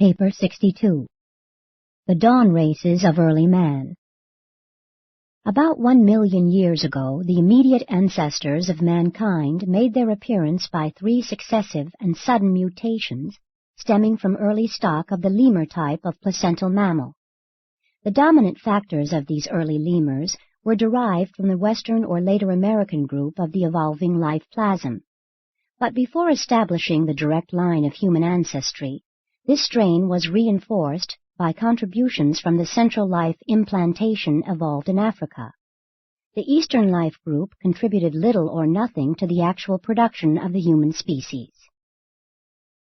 Paper 62. The Dawn Races of Early Man. About 1 million years ago, the immediate ancestors of mankind made their appearance by 3 successive and sudden mutations stemming from early stock of the lemur type of placental mammal. The dominant factors of these early lemurs were derived from the Western or later American group of the evolving life plasm. But before establishing the direct line of human ancestry, this strain was reinforced by contributions from the central life implantation evolved in Africa. The Eastern life group contributed little or nothing to the actual production of the human species.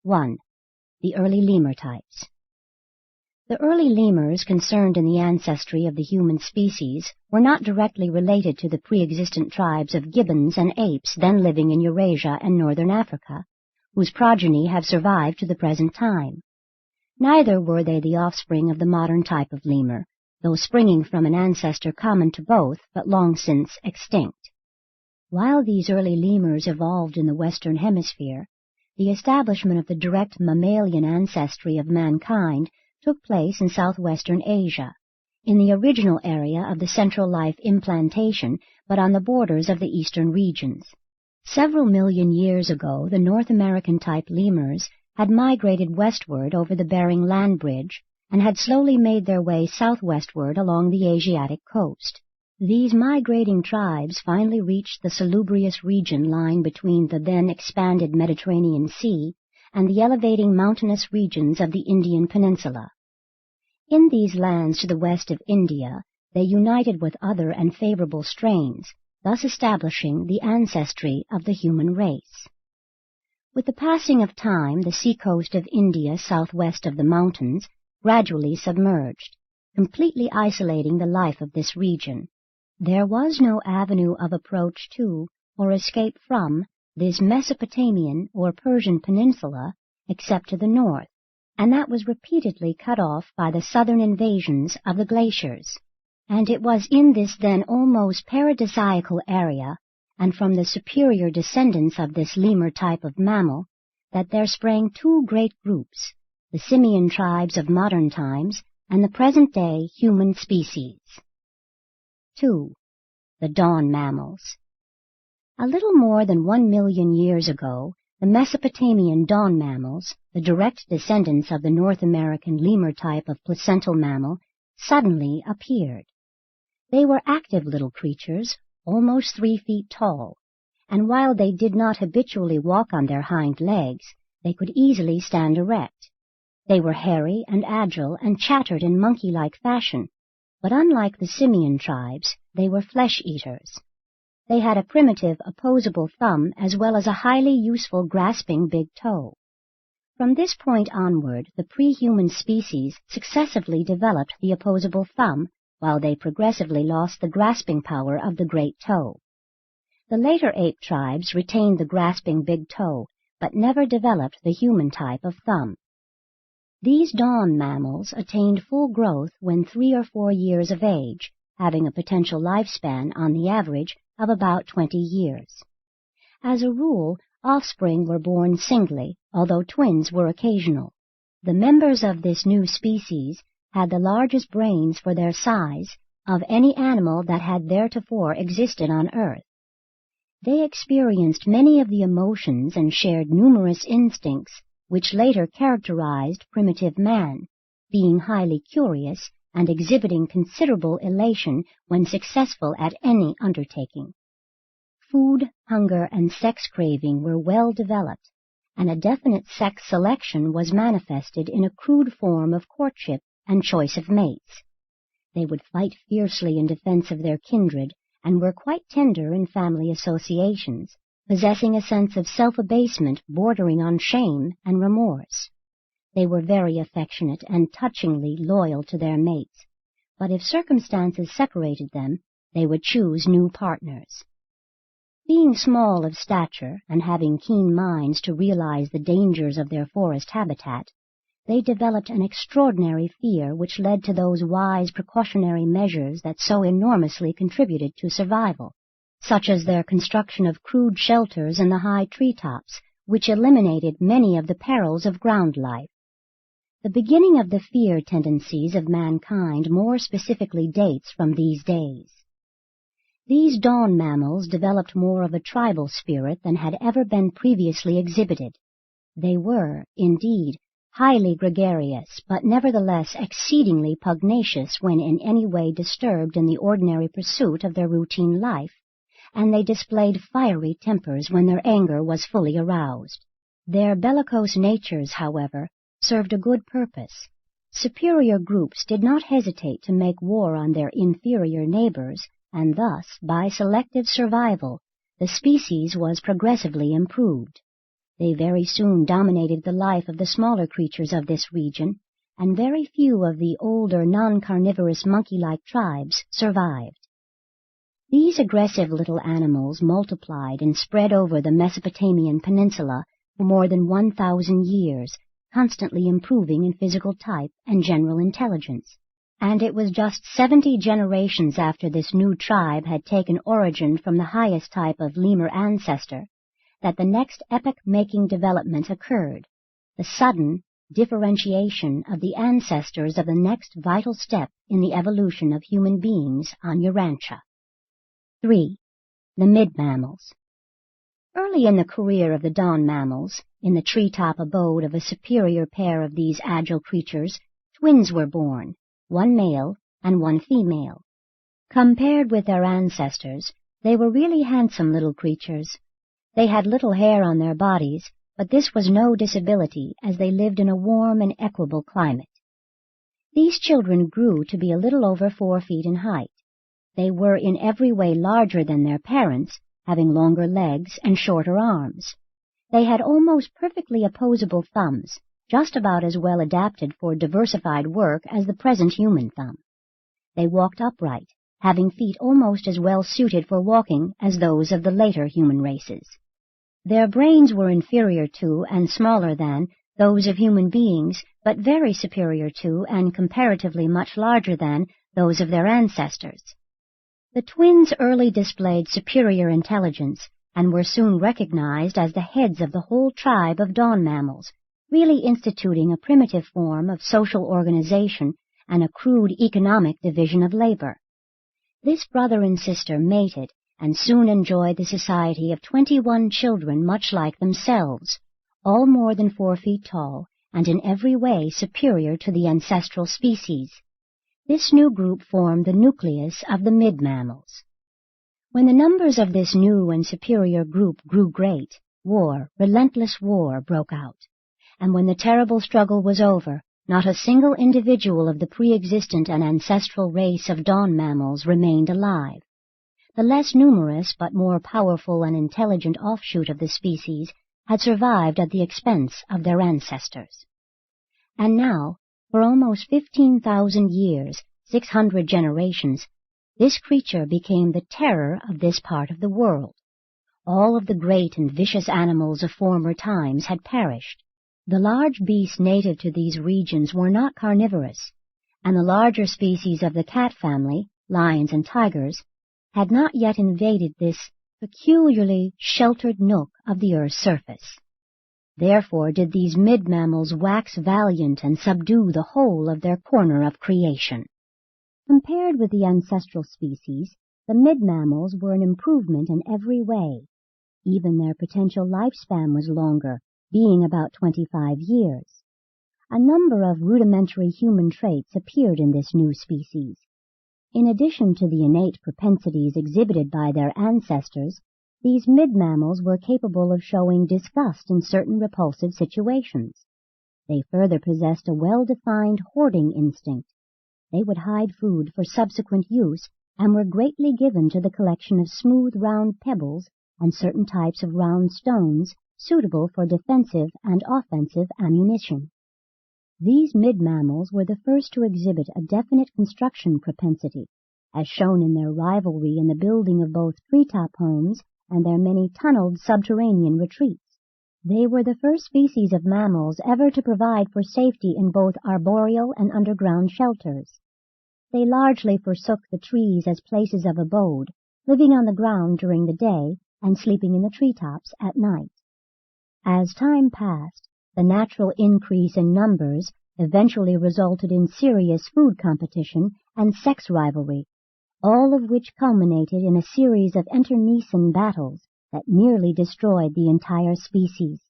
1. The early lemur types. The early lemurs concerned in the ancestry of the human species were not directly related to the pre-existent tribes of gibbons and apes then living in Eurasia and northern Africa, whose progeny have survived to the present time. Neither were they the offspring of the modern type of lemur, though springing from an ancestor common to both but long since extinct. While these early lemurs evolved in the Western Hemisphere, the establishment of the direct mammalian ancestry of mankind took place in southwestern Asia, in the original area of the central life implantation but on the borders of the eastern regions. Several million years ago, the North American type lemurs had migrated westward over the Bering Land Bridge and had slowly made their way southwestward along the Asiatic coast. These migrating tribes finally reached the salubrious region lying between the then expanded Mediterranean Sea and the elevating mountainous regions of the Indian Peninsula. In these lands to the west of India, they united with other and favorable strains, thus establishing the ancestry of the human race. With the passing of time, the seacoast of India southwest of the mountains gradually submerged, completely isolating the life of this region. There was no avenue of approach to, or escape from, this Mesopotamian or Persian peninsula except to the north, and that was repeatedly cut off by the southern invasions of the glaciers. And it was in this then almost paradisiacal area, and from the superior descendants of this lemur type of mammal, that there sprang 2 great groups, the simian tribes of modern times and the present-day human species. 2. The dawn mammals. A little more than 1 million years ago, the Mesopotamian dawn mammals, the direct descendants of the North American lemur type of placental mammal, suddenly appeared. They were active little creatures, almost 3 feet tall, and while they did not habitually walk on their hind legs, they could easily stand erect. They were hairy and agile and chattered in monkey-like fashion, but unlike the simian tribes, they were flesh-eaters. They had a primitive opposable thumb as well as a highly useful grasping big toe. From this point onward, the pre-human species successively developed the opposable thumb, while they progressively lost the grasping power of the great toe. The later ape tribes retained the grasping big toe, but never developed the human type of thumb. These dawn mammals attained full growth when 3 or 4 years of age, having a potential lifespan on the average of about 20 years. As a rule, offspring were born singly, although twins were occasional. The members of this new species had the largest brains for their size of any animal that had theretofore existed on Earth. They experienced many of the emotions and shared numerous instincts which later characterized primitive man, being highly curious and exhibiting considerable elation when successful at any undertaking. Food, hunger, and sex craving were well developed, and a definite sex selection was manifested in a crude form of courtship and choice of mates. They would fight fiercely in defense of their kindred and were quite tender in family associations, possessing a sense of self-abasement bordering on shame and remorse. They were very affectionate and touchingly loyal to their mates, but if circumstances separated them, they would choose new partners. Being small of stature and having keen minds to realize the dangers of their forest habitat, they developed an extraordinary fear which led to those wise precautionary measures that so enormously contributed to survival, such as their construction of crude shelters in the high treetops, which eliminated many of the perils of ground life. The beginning of the fear tendencies of mankind more specifically dates from these days. These dawn mammals developed more of a tribal spirit than had ever been previously exhibited. They were, indeed, highly gregarious, but nevertheless exceedingly pugnacious when in any way disturbed in the ordinary pursuit of their routine life, and they displayed fiery tempers when their anger was fully aroused. Their bellicose natures, however, served a good purpose. Superior groups did not hesitate to make war on their inferior neighbors, and thus, by selective survival, the species was progressively improved. They very soon dominated the life of the smaller creatures of this region, and very few of the older non-carnivorous monkey-like tribes survived. These aggressive little animals multiplied and spread over the Mesopotamian peninsula for more than 1,000 years, constantly improving in physical type and general intelligence. And it was just 70 generations after this new tribe had taken origin from the highest type of lemur ancestor that the next epoch-making development occurred, the sudden differentiation of the ancestors of the next vital step in the evolution of human beings on Urantia. 3. The mid-mammals. Early in the career of the dawn mammals, in the treetop abode of a superior pair of these agile creatures, twins were born, one male and one female. Compared with their ancestors, they were really handsome little creatures. They had little hair on their bodies, but this was no disability, as they lived in a warm and equable climate. These children grew to be a little over 4 feet in height. They were in every way larger than their parents, having longer legs and shorter arms. They had almost perfectly opposable thumbs, just about as well adapted for diversified work as the present human thumb. They walked upright, having feet almost as well suited for walking as those of the later human races. Their brains were inferior to and smaller than those of human beings, but very superior to and comparatively much larger than those of their ancestors. The twins early displayed superior intelligence and were soon recognized as the heads of the whole tribe of dawn mammals, really instituting a primitive form of social organization and a crude economic division of labor. This brother and sister mated and soon enjoyed the society of 21 children much like themselves, all more than 4 feet tall and in every way superior to the ancestral species. This new group formed the nucleus of the mid-mammals. When the numbers of this new and superior group grew great, war, relentless war, broke out. And when the terrible struggle was over, not a single individual of the pre-existent and ancestral race of dawn mammals remained alive. The less numerous but more powerful and intelligent offshoot of the species had survived at the expense of their ancestors. And now, for almost 15,000 years, 600 generations, this creature became the terror of this part of the world. All of the great and vicious animals of former times had perished. The large beasts native to these regions were not carnivorous, and the larger species of the cat family, lions and tigers, had not yet invaded this peculiarly sheltered nook of the earth's surface. Therefore did these mid-mammals wax valiant and subdue the whole of their corner of creation. Compared with the ancestral species, the mid-mammals were an improvement in every way. Even their potential lifespan was longer, being about 25 years. A number of rudimentary human traits appeared in this new species. In addition to the innate propensities exhibited by their ancestors, these mid-mammals were capable of showing disgust in certain repulsive situations. They further possessed a well-defined hoarding instinct. They would hide food for subsequent use and were greatly given to the collection of smooth round pebbles and certain types of round stones suitable for defensive and offensive ammunition. These mid-mammals were the first to exhibit a definite construction propensity, as shown in their rivalry in the building of both treetop homes and their many tunneled subterranean retreats. They were the first species of mammals ever to provide for safety in both arboreal and underground shelters. They largely forsook the trees as places of abode, living on the ground during the day and sleeping in the treetops at night. As time passed, the natural increase in numbers eventually resulted in serious food competition and sex rivalry, all of which culminated in a series of internecine battles that nearly destroyed the entire species.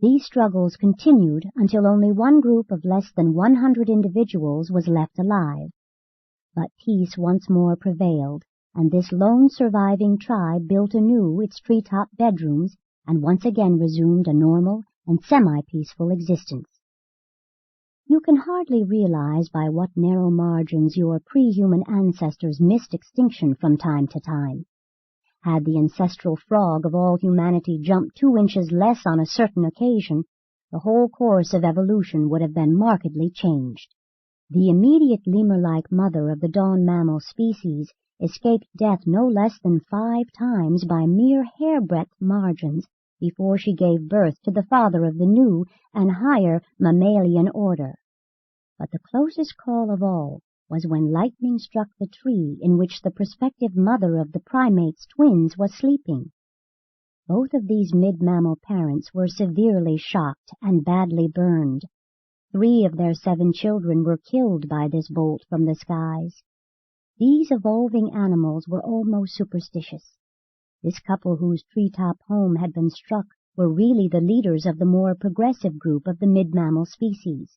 These struggles continued until only one group of less than 100 individuals was left alive. But peace once more prevailed, and this lone surviving tribe built anew its treetop bedrooms and once again resumed a normal and semi-peaceful existence. You can hardly realize by what narrow margins your pre-human ancestors missed extinction from time to time. Had the ancestral frog of all humanity jumped 2 inches less on a certain occasion, the whole course of evolution would have been markedly changed. The immediate lemur-like mother of the dawn mammal species escaped death no less than 5 times by mere hair-breadth margins before she gave birth to the father of the new and higher mammalian order. But the closest call of all was when lightning struck the tree in which the prospective mother of the primates' twins was sleeping. Both of these mid-mammal parents were severely shocked and badly burned. 3 of their 7 children were killed by this bolt from the skies. These evolving animals were almost superstitious. This couple whose treetop home had been struck were really the leaders of the more progressive group of the mid-mammal species,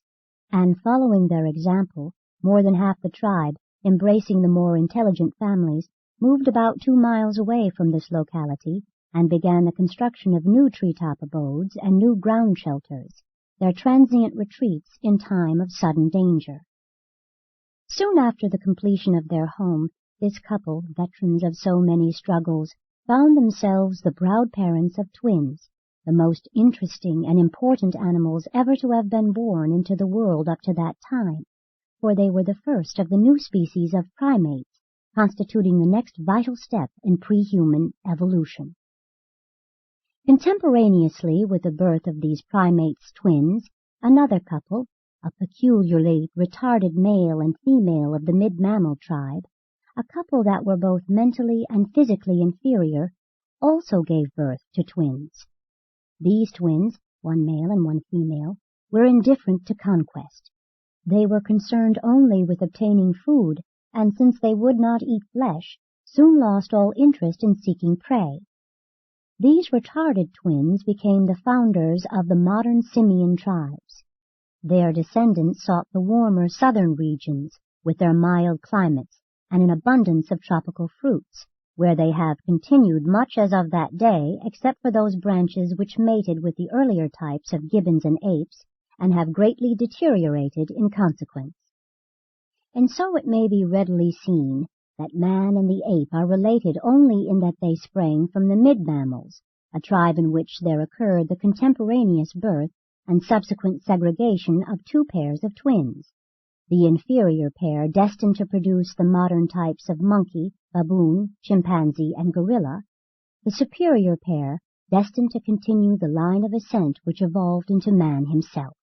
and following their example, more than half the tribe, embracing the more intelligent families, moved about 2 miles away from this locality and began the construction of new treetop abodes and new ground shelters, their transient retreats in time of sudden danger. Soon after the completion of their home, this couple, veterans of so many struggles, found themselves the proud parents of twins, the most interesting and important animals ever to have been born into the world up to that time, for they were the first of the new species of primates, constituting the next vital step in pre-human evolution. Contemporaneously with the birth of these primates' twins, another couple, a peculiarly retarded male and female of the mid-mammal tribe, a couple that were both mentally and physically inferior, also gave birth to twins. These twins, one male and one female, were indifferent to conquest. They were concerned only with obtaining food, and since they would not eat flesh, soon lost all interest in seeking prey. These retarded twins became the founders of the modern simian tribes. Their descendants sought the warmer southern regions, with their mild climates and an abundance of tropical fruits, where they have continued much as of that day, except for those branches which mated with the earlier types of gibbons and apes, and have greatly deteriorated in consequence. And so it may be readily seen that man and the ape are related only in that they sprang from the mid-mammals, a tribe in which there occurred the contemporaneous birth and subsequent segregation of 2 pairs of twins, the inferior pair destined to produce the modern types of monkey, baboon, chimpanzee, and gorilla, the superior pair destined to continue the line of ascent which evolved into man himself.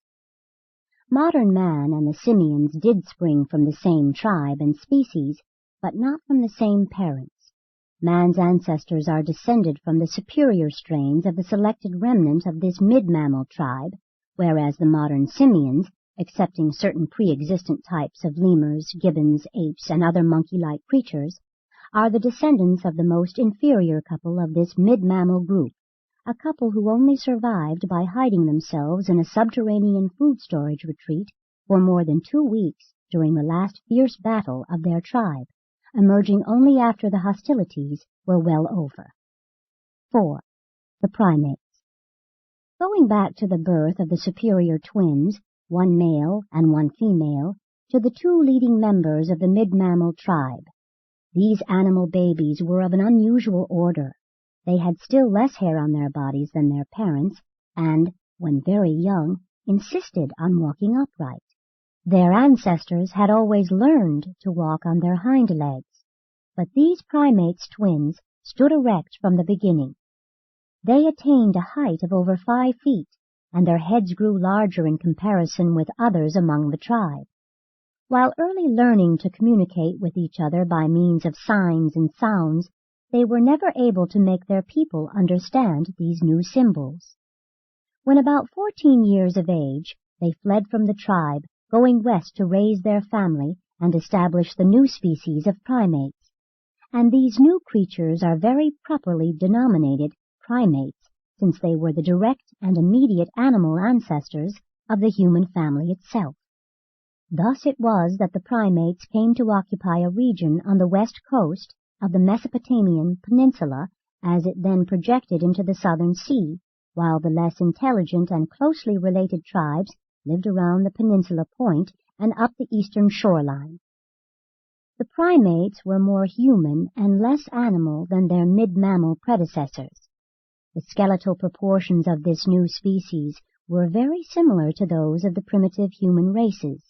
Modern man and the simians did spring from the same tribe and species, but not from the same parents. Man's ancestors are descended from the superior strains of the selected remnant of this mid-mammal tribe, whereas the modern simians, excepting certain pre-existent types of lemurs, gibbons, apes, and other monkey-like creatures, are the descendants of the most inferior couple of this mid-mammal group, a couple who only survived by hiding themselves in a subterranean food storage retreat for more than 2 weeks during the last fierce battle of their tribe, emerging only after the hostilities were well over. 4. The primates. Going back to the birth of the superior twins, one male and one female, to the 2 leading members of the mid-mammal tribe. These animal babies were of an unusual order. They had still less hair on their bodies than their parents, and, when very young, insisted on walking upright. Their ancestors had always learned to walk on their hind legs, but these primates' twins stood erect from the beginning. They attained a height of over 5 feet, and their heads grew larger in comparison with others among the tribe. While early learning to communicate with each other by means of signs and sounds, they were never able to make their people understand these new symbols. When about 14 years of age, They fled from the tribe, going west to raise their family and establish the new species of primates. And these new creatures are very properly denominated primates, since they were the direct and immediate animal ancestors of the human family itself. Thus it was that the primates came to occupy a region on the west coast of the Mesopotamian peninsula as it then projected into the southern sea, while the less intelligent and closely related tribes lived around the peninsula point and up the eastern shoreline. The primates were more human and less animal than their mid-mammal predecessors. The skeletal proportions of this new species were very similar to those of the primitive human races.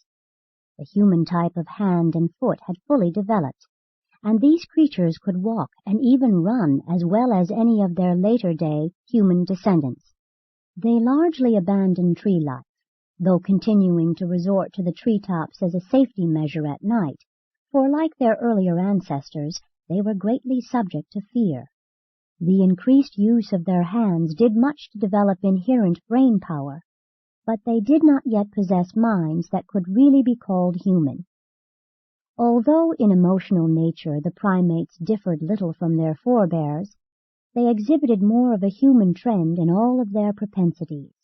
The human type of hand and foot had fully developed, and these creatures could walk and even run as well as any of their later-day human descendants. They largely abandoned tree life, though continuing to resort to the treetops as a safety measure at night, for like their earlier ancestors, they were greatly subject to fear. The increased use of their hands did much to develop inherent brain power, but they did not yet possess minds that could really be called human. Although in emotional nature the primates differed little from their forebears, they exhibited more of a human trend in all of their propensities.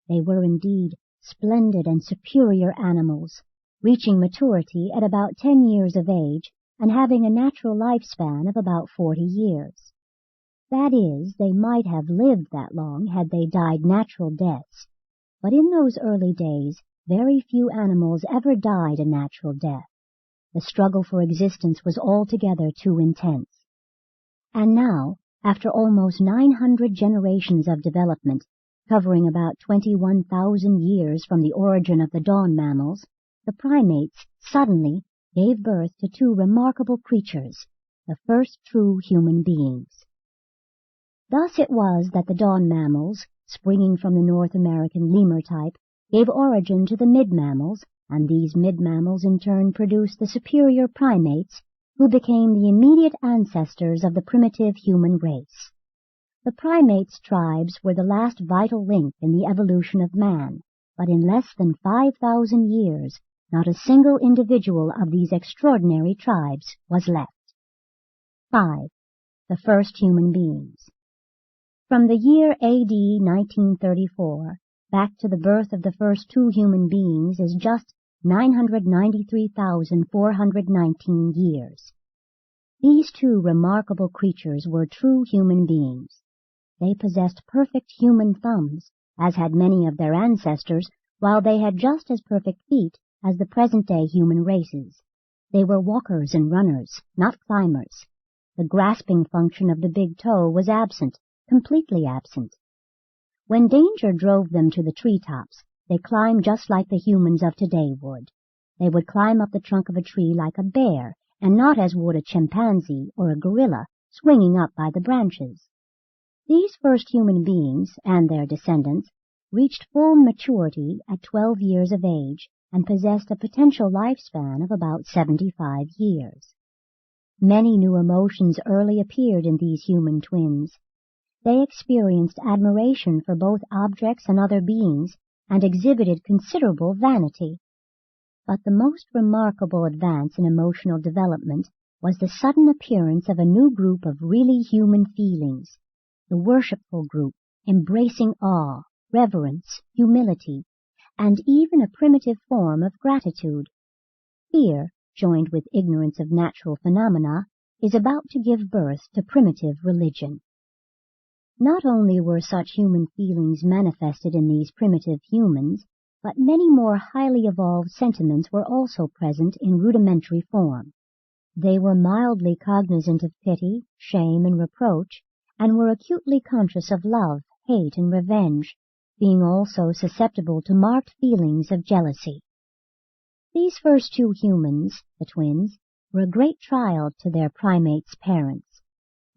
They were indeed splendid and superior animals, reaching maturity at about 10 years of age and having a natural lifespan of about 40 years. That is, they might have lived that long had they died natural deaths, but in those early days very few animals ever died a natural death. The struggle for existence was altogether too intense. And now, after almost 900 generations of development, covering about 21,000 years from the origin of the dawn mammals, the primates suddenly gave birth to two remarkable creatures, the first true human beings. Thus it was that the dawn mammals, springing from the North American lemur type, gave origin to the mid-mammals, and these mid-mammals in turn produced the superior primates, who became the immediate ancestors of the primitive human race. The primates' tribes were the last vital link in the evolution of man, but in less than 5,000 years, not a single individual of these extraordinary tribes was left. 5. The first human beings. From the year A.D. 1934 back to the birth of the first two human beings is just 993,419 years. These two remarkable creatures were true human beings. They possessed perfect human thumbs, as had many of their ancestors, while they had just as perfect feet as the present-day human races. They were walkers and runners, not climbers. The grasping function of the big toe was absent, completely absent. When danger drove them to the treetops, they climbed just like the humans of today would. They would climb up the trunk of a tree like a bear, and not as would a chimpanzee or a gorilla, swinging up by the branches. These first human beings, and their descendants, reached full maturity at 12 years of age and possessed a potential lifespan of about 75 years. Many new emotions early appeared in these human twins. They experienced admiration for both objects and other beings and exhibited considerable vanity. But the most remarkable advance in emotional development was the sudden appearance of a new group of really human feelings, the worshipful group, embracing awe, reverence, humility, and even a primitive form of gratitude. Fear, joined with ignorance of natural phenomena, is about to give birth to primitive religion. Not only were such human feelings manifested in these primitive humans, but many more highly evolved sentiments were also present in rudimentary form. They were mildly cognizant of pity, shame, and reproach, and were acutely conscious of love, hate, and revenge, being also susceptible to marked feelings of jealousy. These first two humans, the twins, were a great trial to their primates' parents.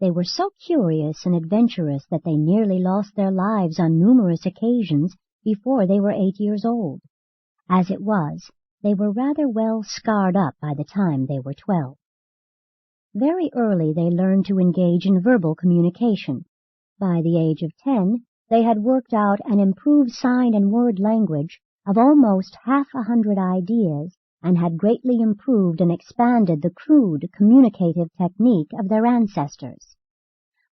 They were so curious and adventurous that they nearly lost their lives on numerous occasions before they were 8 years old. As it was, they were rather well scarred up by the time they were 12. Very early they learned to engage in verbal communication. By the age of 10, they had worked out an improved sign and word language of almost 100 ideas and had greatly improved and expanded the crude communicative technique of their ancestors.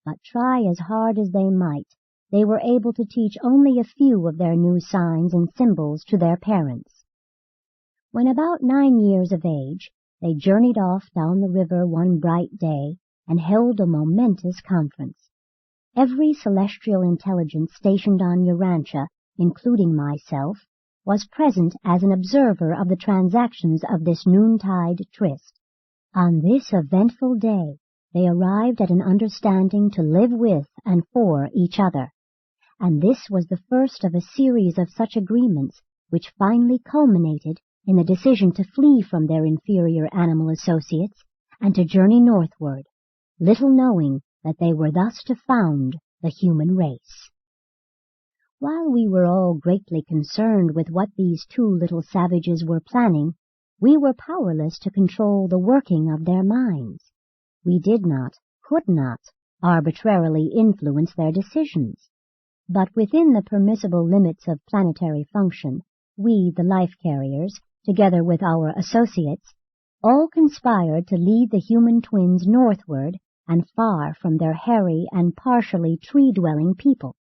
But try as hard as they might, they were able to teach only a few of their new signs and symbols to their parents. When about 9 years of age, they journeyed off down the river one bright day and held a momentous conference. Every celestial intelligence stationed on Urantia, including myself, was present as an observer of the transactions of this noontide tryst. On this eventful day, they arrived at an understanding to live with and for each other, and this was the first of a series of such agreements which finally culminated in the decision to flee from their inferior animal associates and to journey northward, little knowing that they were thus to found the human race. While we were all greatly concerned with what these two little savages were planning, we were powerless to control the working of their minds. We did not, could not, arbitrarily influence their decisions. But within the permissible limits of planetary function, we, the life carriers, together with our associates, all conspired to lead the human twins northward and far from their hairy and partially tree-dwelling people.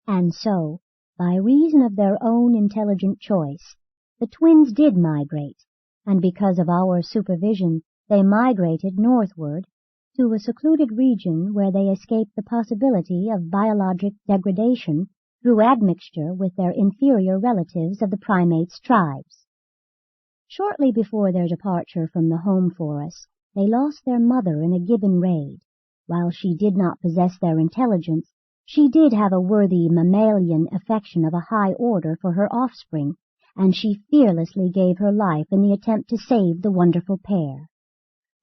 And so, by reason of their own intelligent choice, the twins did migrate, and because of our supervision, they migrated northward to a secluded region where they escaped the possibility of biologic degradation through admixture with their inferior relatives of the primates tribes. Shortly before their departure from the home forest, they lost their mother in a gibbon raid. While she did not possess their intelligence, she did have a worthy mammalian affection of a high order for her offspring, and she fearlessly gave her life in the attempt to save the wonderful pair.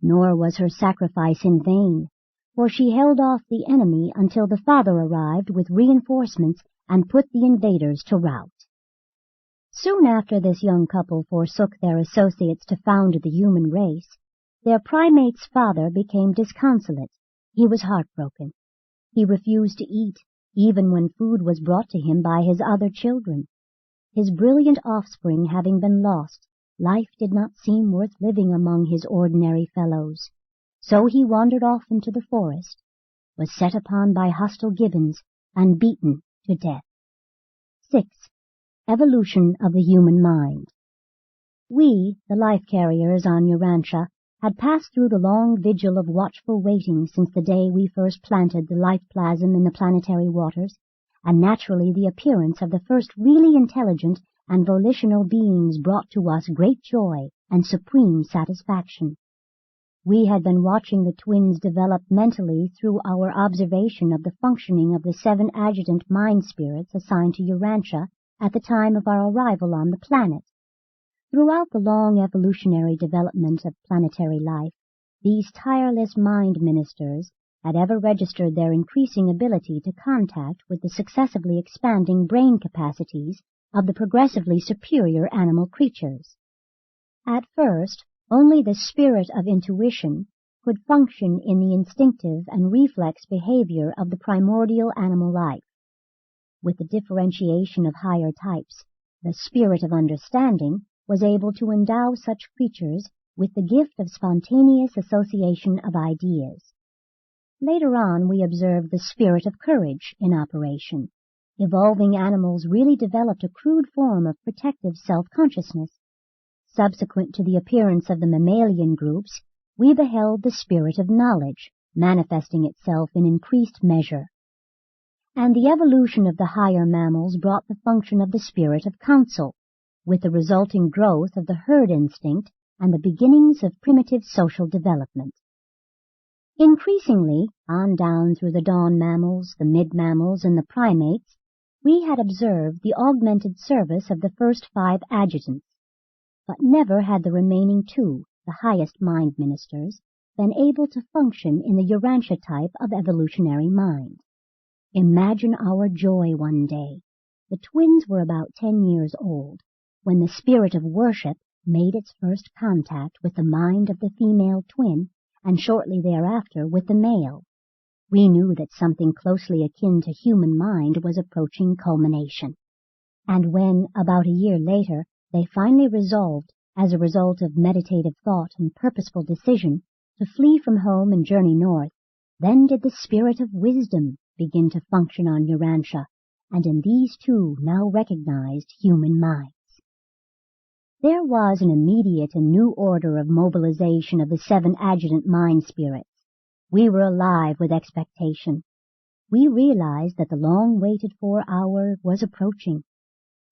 Nor was her sacrifice in vain, for she held off the enemy until the father arrived with reinforcements and put the invaders to rout. Soon after this young couple forsook their associates to found the human race, their primate's father became disconsolate. He was heartbroken. He refused to eat, even when food was brought to him by his other children. His brilliant offspring having been lost, life did not seem worth living among his ordinary fellows. So he wandered off into the forest, was set upon by hostile gibbons, and beaten to death. 6. Evolution of the human mind. We, the life carriers on Urantia, had passed through the long vigil of watchful waiting since the day we first planted the life plasm in the planetary waters, and naturally the appearance of the first really intelligent and volitional beings brought to us great joy and supreme satisfaction. We had been watching the twins develop mentally through our observation of the functioning of the 7 adjutant mind spirits assigned to Urantia at the time of our arrival on the planet. Throughout the long evolutionary development of planetary life, these tireless mind ministers had ever registered their increasing ability to contact with the successively expanding brain capacities of the progressively superior animal creatures. At first, only the spirit of intuition could function in the instinctive and reflex behavior of the primordial animal life. With the differentiation of higher types, the spirit of understanding was able to endow such creatures with the gift of spontaneous association of ideas. Later on, we observed the spirit of courage in operation. Evolving animals really developed a crude form of protective self-consciousness. Subsequent to the appearance of the mammalian groups, we beheld the spirit of knowledge manifesting itself in increased measure. And the evolution of the higher mammals brought the function of the spirit of counsel, with the resulting growth of the herd instinct and the beginnings of primitive social development. Increasingly, on down through the dawn mammals, the mid-mammals, and the primates, we had observed the augmented service of the first 5 adjutants, but never had the remaining 2, the highest mind ministers, been able to function in the Urantia type of evolutionary mind. Imagine our joy one day. The twins were about 10 years old, when the spirit of worship made its first contact with the mind of the female twin, and shortly thereafter with the male. We knew that something closely akin to human mind was approaching culmination. And when, about a year later, they finally resolved, as a result of meditative thought and purposeful decision, to flee from home and journey north, then did the spirit of wisdom begin to function on Urantia, and in these two now recognized human minds. There was an immediate and new order of mobilization of the 7 adjutant mind spirits. We were alive with expectation. We realized that the long-waited-for hour was approaching.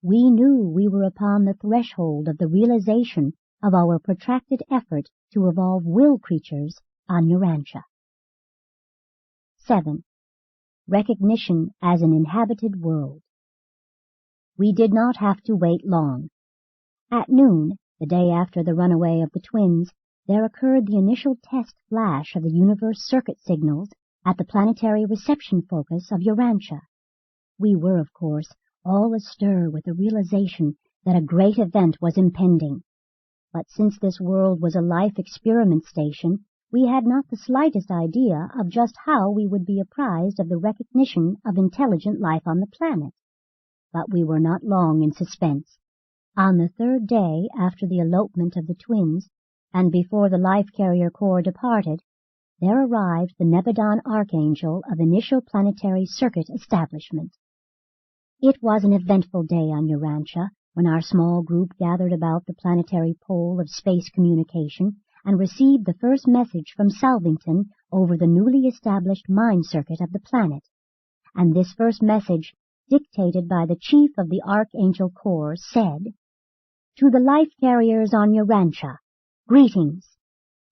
We knew we were upon the threshold of the realization of our protracted effort to evolve will creatures on Urantia. 7. Recognition as an inhabited world. We did not have to wait long. At noon, the day after the runaway of the twins, there occurred the initial test flash of the universe circuit signals at the planetary reception focus of Urantia. We were, of course, all astir with the realization that a great event was impending. But since this world was a life experiment station, we had not the slightest idea of just how we would be apprised of the recognition of intelligent life on the planet. But we were not long in suspense. On the 3rd day after the elopement of the twins, and before the Life Carrier Corps departed, there arrived the Nebadon Archangel of Initial Planetary Circuit Establishment. It was an eventful day on Urantia when our small group gathered about the planetary pole of space communication and received the first message from Salvington over the newly established mind circuit of the planet. And this first message, dictated by the Chief of the Archangel Corps, said, "To the life carriers on Urantia, greetings.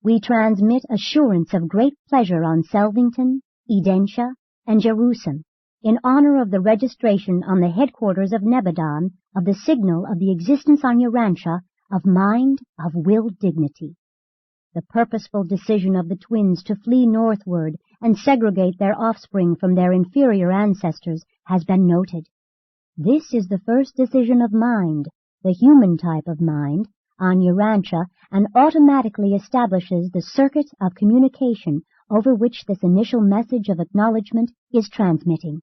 We transmit assurance of great pleasure on Salvington, Urantia, and Jerusalem, in honor of the registration on the headquarters of Nebadon of the signal of the existence on Urantia of mind of will dignity. The purposeful decision of the twins to flee northward and segregate their offspring from their inferior ancestors has been noted. This is the first decision of mind, the human type of mind, on Urantia, and automatically establishes the circuit of communication over which this initial message of acknowledgement is transmitting."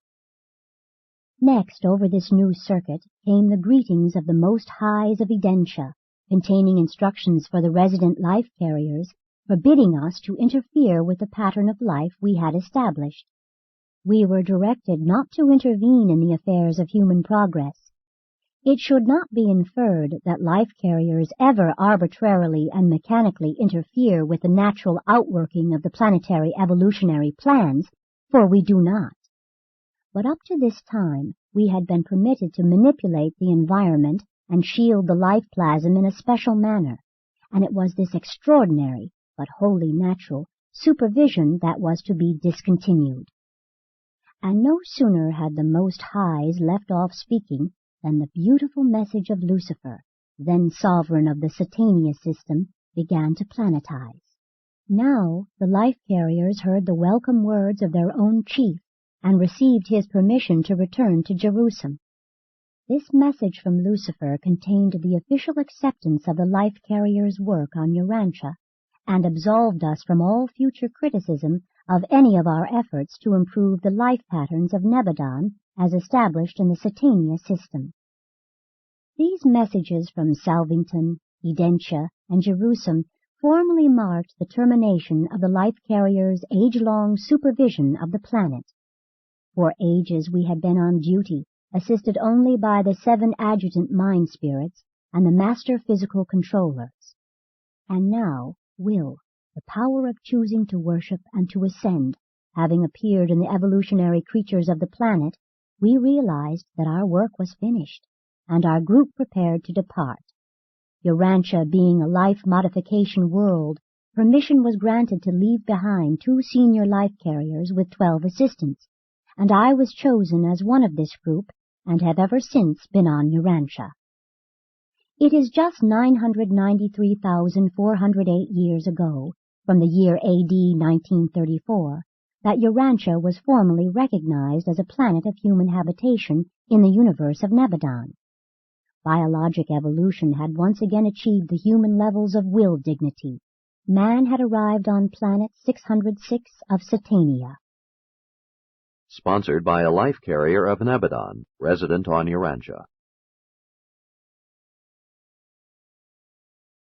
Next, over this new circuit, came the greetings of the Most Highs of Urantia, containing instructions for the resident life carriers, forbidding us to interfere with the pattern of life we had established. We were directed not to intervene in the affairs of human progress. It should not be inferred that life carriers ever arbitrarily and mechanically interfere with the natural outworking of the planetary evolutionary plans, for we do not. But up to this time, we had been permitted to manipulate the environment and shield the life plasm in a special manner, and it was this extraordinary, but wholly natural, supervision that was to be discontinued. And no sooner had the Most Highs left off speaking than the beautiful message of Lucifer, then sovereign of the Satania system, began to planetize. Now the life carriers heard the welcome words of their own chief, and received his permission to return to Jerusalem. This message from Lucifer contained the official acceptance of the life carrier's work on Urantia, and absolved us from all future criticism of any of our efforts to improve the life patterns of Nebadon as established in the Satania system. These messages from Salvington, Urantia, and Jerusalem formally marked the termination of the life carrier's age-long supervision of the planet. For ages we had been on duty, assisted only by the 7 adjutant mind spirits and the master physical controllers. And now, will, the power of choosing to worship and to ascend, having appeared in the evolutionary creatures of the planet, we realized that our work was finished, and our group prepared to depart. Urantia being a life modification world, permission was granted to leave behind 2 senior life carriers with 12 assistants, and I was chosen as one of this group, and have ever since been on Urantia. It is just 993,408 years ago, from the year A.D. 1934, that Urantia was formally recognized as a planet of human habitation in the universe of Nebadon. Biologic evolution had once again achieved the human levels of will dignity. Man had arrived on planet 606 of Satania. Sponsored by a life carrier of Nebadon, resident on Urantia.